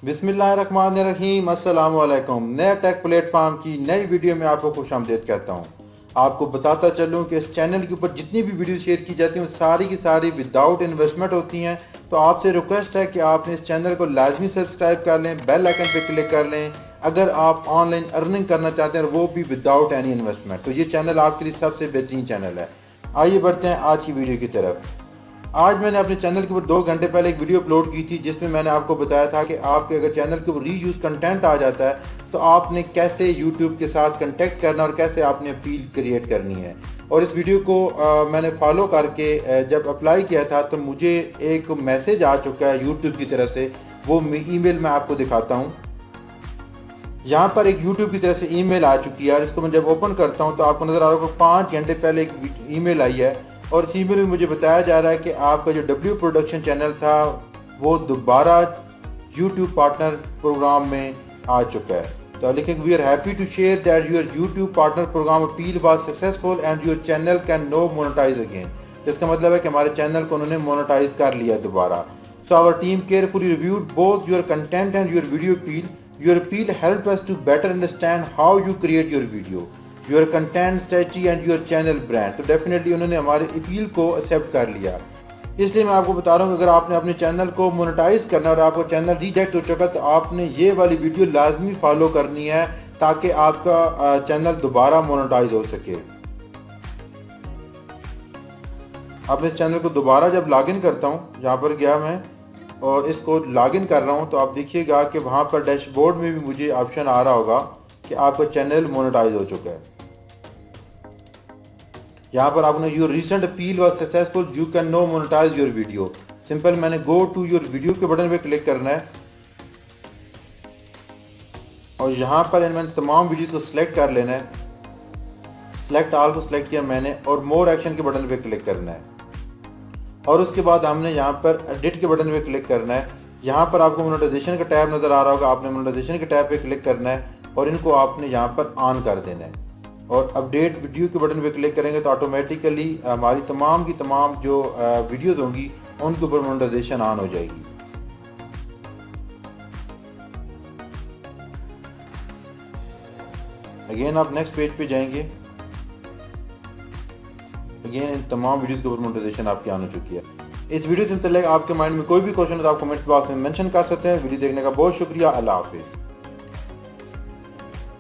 बिस्मिल्लाहिर्रहमानिर्रहीम, अस्सलाम वालेकुम। नया टेक प्लेटफॉर्म की नई वीडियो में आपको खुशामदीद कहता हूँ। आपको बताता चलूँ कि इस चैनल के ऊपर जितनी भी वीडियो शेयर की जाती हैं वो सारी की सारी विदाउट इन्वेस्टमेंट होती हैं। तो आपसे रिक्वेस्ट है कि आपने इस चैनल को लाजमी सब्सक्राइब कर लें, बेल आइकन पर क्लिक कर लें अगर आप ऑनलाइन अर्निंग करना चाहते हैं, और वो भी विदाउट एनी इन्वेस्टमेंट। तो ये चैनल आपके लिए सबसे बेहतरीन चैनल है। आइए बढ़ते हैं आज की वीडियो की तरफ। आज मैंने अपने चैनल के ऊपर 2 घंटे पहले एक वीडियो अपलोड की थी जिसमें मैंने आपको बताया था कि आपके अगर चैनल के ऊपर रीयूज़ कंटेंट आ जाता है तो आपने कैसे यूट्यूब के साथ कंटेक्ट करना और कैसे आपने अपील क्रिएट करनी है। और इस वीडियो को मैंने फॉलो करके जब अप्लाई किया था तो मुझे एक मैसेज आ चुका है यूट्यूब की तरफ से। वो ईमेल मैं आपको दिखाता हूँ। यहाँ पर एक यूट्यूब की तरफ से ईमेल आ चुकी है और इसको मैं जब ओपन करता हूँ तो आपको नज़र आ रहा होगा 5 घंटे पहले एक ईमेल आई है। और इस ईमेल में मुझे बताया जा रहा है कि आपका जो डब्ल्यू प्रोडक्शन चैनल था वो दोबारा यूट्यूब पार्टनर प्रोग्राम में आ चुका है। तो लिखें we are happy to share that your YouTube partner program appeal was successful and your channel can no monetize again. इसका मतलब है कि हमारे चैनल को उन्होंने मोनेटाइज कर लिया दोबारा। So our team carefully reviewed both your content and your video appeal. Your appeal help us to better understand how you create your video, your content strategy and your channel brand. तो definitely उन्होंने हमारे appeal को accept कर लिया। इसलिए मैं आपको बता रहा हूँ कि अगर आपने अपने चैनल को मोनेटाइज करना और आपका चैनल रिजेक्ट हो चुका तो आपने ये वाली वीडियो लाजमी फॉलो करनी है ताकि आपका चैनल दोबारा मोनेटाइज हो सके। अब इस चैनल को दोबारा जब लॉगिन करता हूँ, यहाँ पर गया मैं और इसको लॉगिन कर रहा हूँ, तो आप देखिएगा कि वहाँ पर डैशबोर्ड में भी मुझे ऑप्शन आ रहा होगा कि आपका चैनल मोनेटाइज हो चुका है। यहाँ पर आपने your recent appeal was successful, you can no monetize your video. Simple मैंने गो टू योर वीडियो के बटन पे क्लिक करना है और यहाँ पर मैंने तमाम वीडियोस को सिलेक्ट कर लेना है। सिलेक्ट ऑल को सिलेक्ट किया मैंने और मोर एक्शन के बटन पे क्लिक करना है और उसके बाद हमने यहाँ पर एडिट के बटन पे क्लिक करना है। यहाँ पर आपको मोनेटाइजेशन का टैब नज़र आ रहा होगा, आपने मोनेटाइजेशन के टैब पे क्लिक करना है और इनको आपने यहाँ पर ऑन कर देना है और अपडेट वीडियो के बटन पे क्लिक करेंगे तो ऑटोमेटिकली हमारी तमाम की तमाम जो वीडियोस होंगी उनके ऊपर मोनेटाइजेशन ऑन हो जाएगी। अगेन आप नेक्स्ट पेज पे जाएंगे। अगेन इन तमाम वीडियोस के ऊपर मोनेटाइजेशन आपकी ऑन हो चुकी है। इस वीडियो से मतलब आपके माइंड में कोई भी क्वेश्चन हो तो आप कमेंट्स बॉक्स में मेंशन कर सकते हैं। वीडियो देखने का बहुत शुक्रिया। अल्लाह हाफिज़।